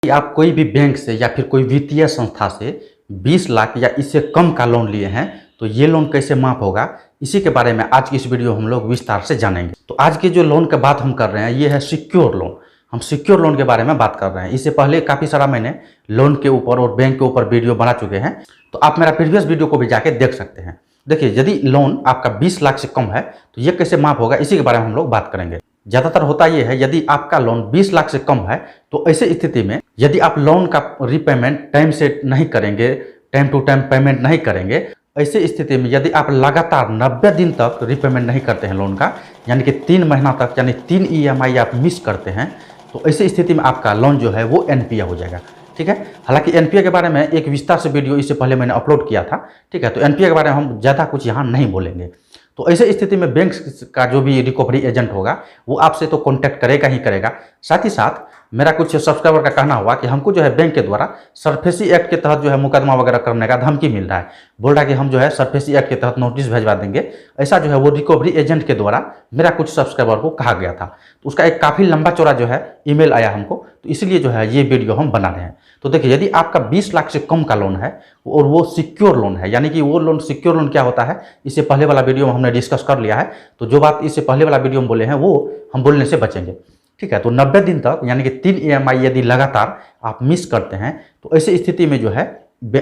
कि आप कोई भी बैंक से या फिर कोई वित्तीय संस्था से 20 लाख या इससे कम का लोन लिए हैं तो ये लोन कैसे माफ होगा, इसी के बारे में आज की इस वीडियो हम लोग विस्तार से जानेंगे। तो आज की जो लोन की बात हम कर रहे हैं ये है सिक्योर लोन। हम सिक्योर लोन के बारे में बात कर रहे हैं। इससे पहले काफ़ी सारा मैंने लोन के ऊपर और बैंक के ऊपर वीडियो बना चुके हैं, तो आप मेरा प्रीवियस वीडियो को भी जाके देख सकते हैं। देखिए, यदि लोन आपका 20 लाख से कम है तो ये कैसे माफ होगा, इसी के बारे में हम लोग बात करेंगे। ज़्यादातर होता यह है, यदि आपका लोन 20 लाख से कम है तो ऐसे स्थिति में यदि आप लोन का रीपेमेंट टाइम से नहीं करेंगे, टाइम टू टाइम पेमेंट नहीं करेंगे, ऐसे स्थिति में यदि आप लगातार 90 दिन तक रीपेमेंट नहीं करते हैं लोन का, यानी कि 3 महीना तक, यानी 3 EMI आप मिस करते हैं, तो ऐसे स्थिति में आपका लोन जो है वो NPA हो जाएगा। ठीक है। हालांकि NPA के बारे में एक विस्तार से वीडियो इससे पहले मैंने अपलोड किया था। ठीक है, तो NPA के बारे में हम ज़्यादा कुछ यहाँ नहीं बोलेंगे। तो ऐसे स्थिति में बैंक का जो भी रिकवरी एजेंट होगा वो आपसे तो कांटेक्ट करेगा ही करेगा। साथ ही साथ मेरा कुछ सब्सक्राइबर का कहना हुआ कि हमको जो है बैंक के द्वारा सरफेसी एक्ट के तहत जो है मुकदमा वगैरह करने का धमकी मिल रहा है। बोल रहा है कि हम जो है सरफेसी एक्ट के तहत नोटिस भेजवा देंगे। ऐसा जो है वो रिकवरी एजेंट के द्वारा मेरा कुछ सब्सक्राइबर को कहा गया था। तो उसका एक काफ़ी लंबा चौड़ा जो है ईमेल आया हमको, तो इसलिए जो है ये वीडियो हम बना रहे हैं। तो देखिए, यदि आपका 20 लाख से कम का लोन है और वो सिक्योर लोन है, यानी कि वो लोन सिक्योर लोन क्या होता है इससे पहले वाला वीडियो में हमने डिस्कस कर लिया है। तो जो बात इससे पहले वाला वीडियो में बोले हैं वो हम बोलने से बचेंगे। ठीक है। तो 90 दिन तक यानी कि 3 EMI यदि लगातार आप मिस करते हैं तो ऐसी स्थिति में जो है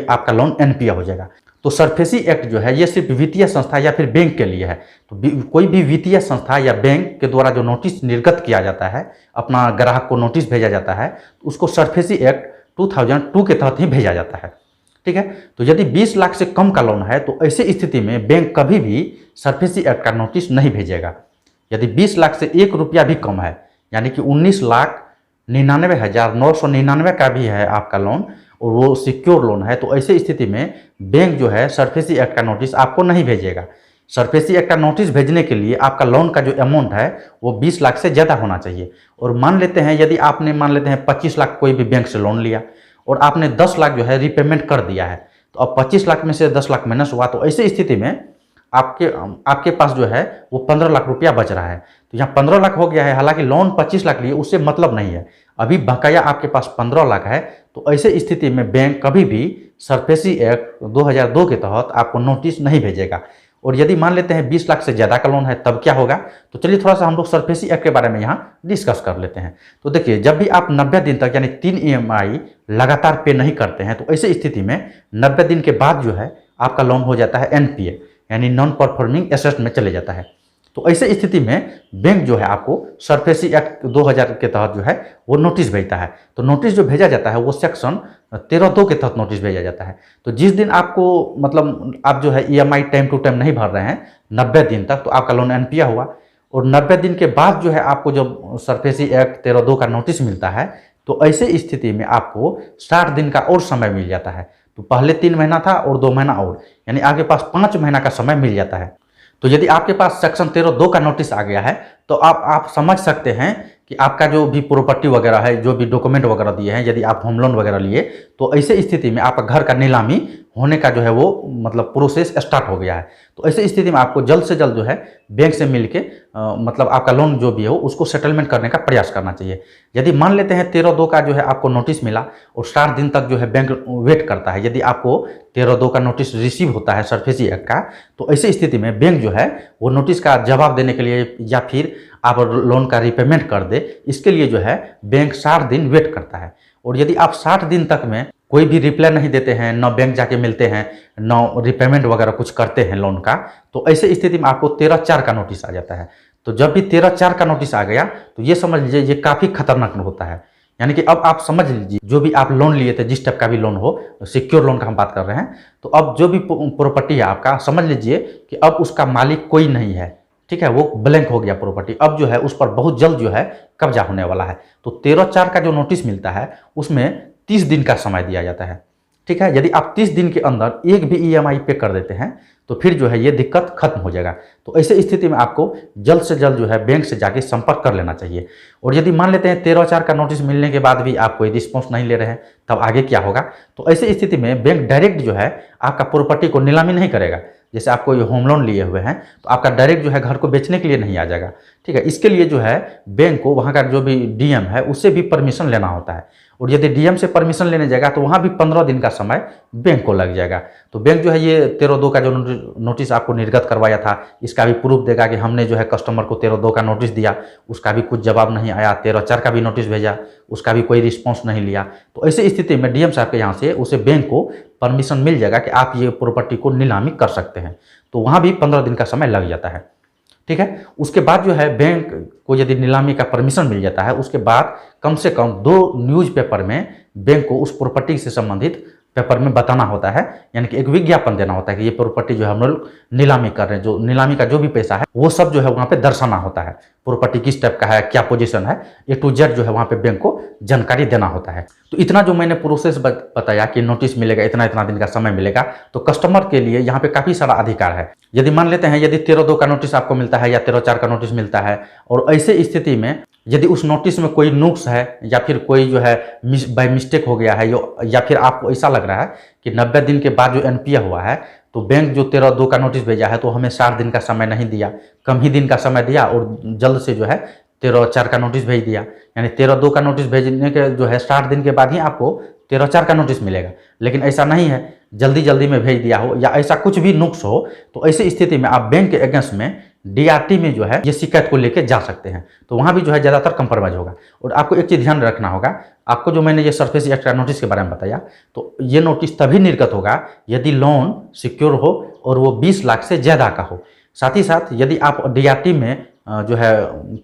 आपका लोन NPA हो जाएगा। तो सरफेसी एक्ट जो है ये सिर्फ वित्तीय संस्था या फिर बैंक के लिए है। तो कोई भी वित्तीय संस्था या बैंक के द्वारा जो नोटिस निर्गत किया जाता है, अपना ग्राहक को नोटिस भेजा जाता है, तो उसको सरफेसी एक्ट 2002 के तहत ही भेजा जाता है। ठीक है। तो यदि 20 लाख से कम का लोन है तो ऐसी स्थिति में बैंक कभी भी सरफेसी एक्ट का नोटिस नहीं भेजेगा। यदि 20 लाख से 1 रुपया भी कम है, यानी कि 19,99,999 का भी है आपका लोन और वो सिक्योर लोन है, तो ऐसे स्थिति में बैंक जो है सरफेसी एक्ट का नोटिस आपको नहीं भेजेगा। सरफेसी एक्ट का नोटिस भेजने के लिए आपका लोन का जो अमाउंट है वो 20 लाख से ज़्यादा होना चाहिए। और मान लेते हैं यदि आपने 25 लाख कोई भी बैंक से लोन लिया और आपने 10 लाख जो है रीपेमेंट कर दिया है, तो अब 25 लाख में से 10 लाख माइनस हुआ, तो ऐसी स्थिति में आपके पास जो है वो 15 लाख रुपया बच रहा है। तो यहाँ 15 लाख हो गया है। हालांकि लोन 25 लाख लिए, उससे मतलब नहीं है, अभी बकाया आपके पास 15 लाख है। तो ऐसे स्थिति में बैंक कभी भी सरफेसी एक्ट 2002 के तहत आपको नोटिस नहीं भेजेगा। और यदि मान लेते हैं 20 लाख से ज़्यादा का लोन है तब क्या होगा, तो चलिए थोड़ा सा हम लोग सरफेसी एक्ट के बारे में यहाँ डिस्कस कर लेते हैं। तो देखिए, जब भी आप 90 दिन तक यानी 3 EMI लगातार पे नहीं करते हैं तो ऐसे स्थिति में 90 दिन के बाद जो है आपका लोन हो जाता है NPA, यानी नॉन परफॉर्मिंग एसेट में चले जाता है। तो ऐसे स्थिति में बैंक जो है आपको सरफेसी एक्ट 2000 के तहत जो है वो नोटिस भेजता है। तो नोटिस जो भेजा जाता है वो सेक्शन 13(2) के तहत नोटिस भेजा जाता है। तो जिस दिन आपको आप जो है EMI टाइम टू टाइम नहीं भर रहे हैं 90 दिन तक, तो आपका लोन NPA हुआ। और 90 दिन के बाद जो है आपको जब सरफेसी एक्ट 13(2) का नोटिस मिलता है, तो ऐसे स्थिति में आपको 60 दिन का और समय मिल जाता है। तो पहले 3 महीना था और 2 महीना और, यानी आपके पास 5 महीना का समय मिल जाता है। तो यदि आपके पास सेक्शन 13(2) का नोटिस आ गया है तो आप समझ सकते हैं कि आपका जो भी प्रॉपर्टी वगैरह है, जो भी डॉक्यूमेंट वगैरह दिए हैं, यदि आप होम लोन वगैरह लिए, तो ऐसे स्थिति में आपका घर का नीलामी होने का जो है वो प्रोसेस स्टार्ट हो गया है। तो ऐसे स्थिति में आपको जल्द से जल्द जो है बैंक से मिल के आपका लोन जो भी हो उसको सेटलमेंट करने का प्रयास करना चाहिए। यदि मान लेते हैं 13(2) का जो है आपको नोटिस मिला और 60 दिन तक जो है बैंक वेट करता है, यदि आपको 13(2) का नोटिस रिसीव होता है सरफेसी एक्ट का, तो ऐसी स्थिति में बैंक जो है वो नोटिस का जवाब देने के लिए या फिर आप लोन का रीपेमेंट कर दे, इसके लिए जो है बैंक 60 दिन वेट करता है। और यदि आप 60 दिन तक में कोई भी रिप्लाई नहीं देते हैं, न बैंक जाके मिलते हैं, न रिपेमेंट वगैरह कुछ करते हैं लोन का, तो ऐसे स्थिति में आपको 13(4) का नोटिस आ जाता है। तो जब भी 13(4) का नोटिस आ गया तो ये समझ लीजिए ये काफ़ी खतरनाक होता है। यानी कि अब आप समझ लीजिए जो भी आप लोन लिए थे, जिस टाइप का भी लोन हो, सिक्योर लोन का हम बात कर रहे हैं, तो अब जो भी प्रॉपर्टी है आपका, समझ लीजिए कि अब उसका मालिक कोई नहीं है। ठीक है, वो ब्लैंक हो गया प्रॉपर्टी। अब जो है उस पर बहुत जल्द जो है कब्जा होने वाला है। तो 13(4) का जो नोटिस मिलता है उसमें 30 दिन का समय दिया जाता है। ठीक है। यदि आप 30 दिन के अंदर एक भी EMI पे कर देते हैं तो फिर जो है ये दिक्कत खत्म हो जाएगा। तो ऐसे स्थिति में आपको जल्द से जल्द जो है बैंक से जाके संपर्क कर लेना चाहिए। और यदि मान लेते हैं 13(4) का नोटिस मिलने के बाद भी आप कोई रिस्पॉन्स नहीं ले रहे हैं, तब आगे क्या होगा, तो ऐसी स्थिति में बैंक डायरेक्ट जो है आपका प्रॉपर्टी को नीलामी नहीं करेगा। जैसे आप कोई होम लोन लिए हुए हैं तो आपका डायरेक्ट जो है घर को बेचने के लिए नहीं आ जाएगा। ठीक है, इसके लिए जो है बैंक को वहाँ का जो भी DM है उससे भी परमिशन लेना होता है। और यदि डीएम से परमिशन लेने जाएगा तो वहाँ भी 15 दिन का समय बैंक को लग जाएगा। तो बैंक जो है ये 13/2 का जो नोटिस आपको निर्गत करवाया था, इसका भी प्रूफ देगा कि हमने जो है कस्टमर को 13/2 का नोटिस दिया, उसका भी कुछ जवाब नहीं आया। 13/4 का भी नोटिस भेजा, उसका भी कोई रिस्पॉन्स नहीं लिया। तो ऐसी स्थिति में डीएम साहब के यहाँ से उसे बैंक को परमिशन मिल जाएगा कि आप ये प्रॉपर्टी को नीलामी कर सकते हैं। तो वहाँ भी 15 दिन का समय लग जाता है। ठीक है, उसके बाद जो है बैंक को यदि नीलामी का परमिशन मिल जाता है, उसके बाद कम से कम 2 न्यूज़पेपर में बैंक को उस प्रॉपर्टी से संबंधित पेपर में बताना होता है, यानी कि एक विज्ञापन देना होता है कि ये प्रॉपर्टी जो है हम लोग नीलामी कर रहे हैं। जो नीलामी का जो भी पैसा है वो सब जो है वहाँ पे दर्शाना होता है, प्रॉपर्टी किस टाइप का है, क्या पोजीशन है, A to Z जो है वहाँ पे बैंक को जानकारी देना होता है। तो इतना जो मैंने प्रोसेस बताया कि नोटिस मिलेगा, इतना इतना दिन का समय मिलेगा, तो कस्टमर के लिए यहाँ पे काफ़ी सारा अधिकार है। यदि मान लेते हैं यदि 13/2 का नोटिस आपको मिलता है या 13/4 का नोटिस मिलता है, और ऐसे स्थिति में यदि उस नोटिस में कोई नुक्स है या फिर कोई जो है बाय मिस्टेक हो गया है, या फिर आपको ऐसा लग रहा है कि 90 दिन के बाद जो एनपीए हुआ है, तो बैंक जो 13/2 का नोटिस भेजा है तो हमें 60 दिन का समय नहीं दिया, कम ही दिन का समय दिया और जल्द से जो है 13/4 का नोटिस भेज दिया। यानी 13/2 का नोटिस भेजने के जो है 60 दिन के बाद ही आपको 13/4 का नोटिस मिलेगा। लेकिन ऐसा नहीं है, जल्दी जल्दी में भेज दिया हो या ऐसा कुछ भी नुक्स हो, तो ऐसी स्थिति में आप बैंक के अगेंस्ट में डीआरटी में जो है ये शिकायत को लेके जा सकते हैं। तो वहाँ भी जो है ज़्यादातर कंप्रोमाइज होगा। और आपको एक चीज़ ध्यान रखना होगा, आपको जो मैंने ये सरफेस एक्ट का नोटिस के बारे में बताया, तो ये नोटिस तभी निर्गत होगा यदि लोन सिक्योर हो और वो 20 लाख से ज़्यादा का हो। साथ ही साथ यदि आप डीआरटी में जो है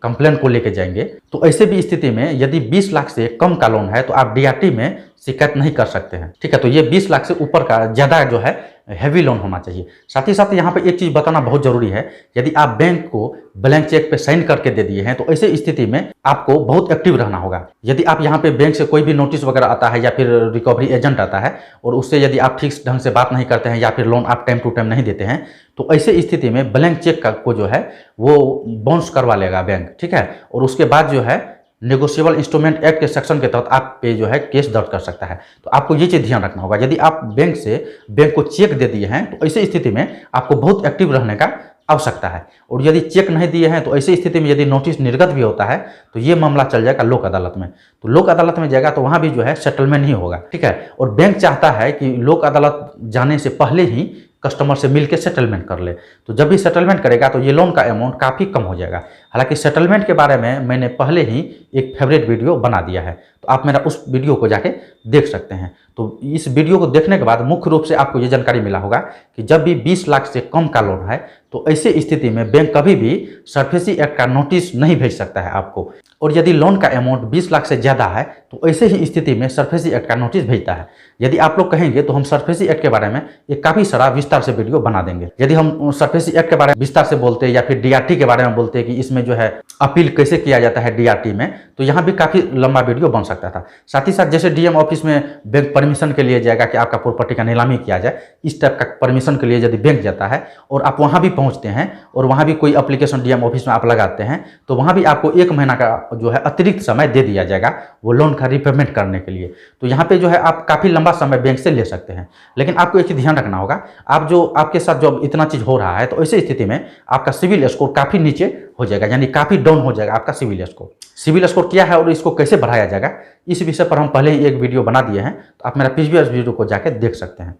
कंप्लेन को लेके जाएंगे, तो ऐसे भी स्थिति में यदि 20 लाख से कम का लोन है तो आप डीआरटी में शिकायत नहीं कर सकते हैं। ठीक है, तो ये 20 लाख से ऊपर का ज़्यादा जो है हैवी लोन होना चाहिए। साथ ही साथ यहाँ पे एक चीज़ बताना बहुत जरूरी है, यदि आप बैंक को ब्लैंक चेक पे साइन करके दे दिए हैं तो ऐसे स्थिति में आपको बहुत एक्टिव रहना होगा। यदि आप यहाँ पे बैंक से कोई भी नोटिस वगैरह आता है या फिर रिकवरी एजेंट आता है और उससे यदि आप ठीक ढंग से बात नहीं करते हैं या फिर लोन आप टाइम टू टाइम नहीं देते हैं, तो ऐसे स्थिति में ब्लैंक चेक को जो है वो बाउंस करवा लेगा बैंक। ठीक है, और उसके बाद जो है नेगोशिएबल इंस्ट्रूमेंट एक्ट के सेक्शन के तहत आप पे जो है केस दर्ज कर सकता है। तो आपको ये चीज़ ध्यान रखना होगा, यदि आप बैंक को चेक दे दिए हैं तो ऐसी स्थिति में आपको बहुत एक्टिव रहने का आवश्यकता है। और यदि चेक नहीं दिए हैं तो ऐसी स्थिति में यदि नोटिस निर्गत भी होता है तो ये मामला चल जाएगा लोक अदालत में। तो लोक अदालत में जाएगा तो वहाँ भी जो है सेटलमेंट नहीं होगा। ठीक है, और बैंक चाहता है कि लोक अदालत जाने से पहले ही कस्टमर से मिलकर सेटलमेंट कर ले। तो जब भी सेटलमेंट करेगा तो ये लोन का अमाउंट काफ़ी कम हो जाएगा। हालांकि सेटलमेंट के बारे में मैंने पहले ही एक फेवरेट वीडियो बना दिया है, तो आप मेरा उस वीडियो को जाके देख सकते हैं। तो इस वीडियो को देखने के बाद मुख्य रूप से आपको ये जानकारी मिला होगा कि जब भी 20 लाख से कम का लोन है तो ऐसी स्थिति में बैंक कभी भी सरफेसी एक्ट का नोटिस नहीं भेज सकता है आपको। और यदि लोन का अमाउंट 20 लाख से ज़्यादा है तो ऐसे ही स्थिति में सरफेसी एक्ट का नोटिस भेजता है। यदि आप लोग कहेंगे तो हम सरफेसी एक्ट के बारे में एक काफ़ी सारा विस्तार से वीडियो बना देंगे। यदि हम सरफेसी एक्ट के बारे में विस्तार से बोलते या फिर डीआरटी के बारे में बोलते कि इसमें जो है अपील कैसे किया जाता है डीआरटी में, तो यहाँ भी काफ़ी लंबा वीडियो बन सकता था। साथ ही साथ जैसे डीएम ऑफिस में बैंक परमिशन के लिए जाएगा कि आपका प्रॉपर्टी का नीलामी किया जाए, इस टाइप का परमिशन के लिए यदि बैंक जाता है और आप वहाँ भी पहुँचते हैं और वहाँ भी कोई एप्लीकेशन डीएम ऑफिस में आप लगाते हैं, तो वहाँ भी आपको 1 महीना का जो है अतिरिक्त समय दे दिया जाएगा वो लोन का रिपेमेंट करने के लिए। तो यहाँ पे जो है आप काफ़ी लंबा समय बैंक से ले सकते हैं। लेकिन आपको एक चीज़ ध्यान रखना होगा, आप जो आपके साथ जो इतना चीज़ हो रहा है तो ऐसी स्थिति में आपका सिविल स्कोर काफ़ी नीचे हो जाएगा, यानी काफ़ी डाउन हो जाएगा आपका सिविल स्कोर। सिविल स्कोर क्या है और इसको कैसे बढ़ाया जाएगा, इस विषय पर हम पहले ही एक वीडियो बना दिए हैं, तो आप मेरा प्रीवियस वीडियो को जाकर देख सकते हैं।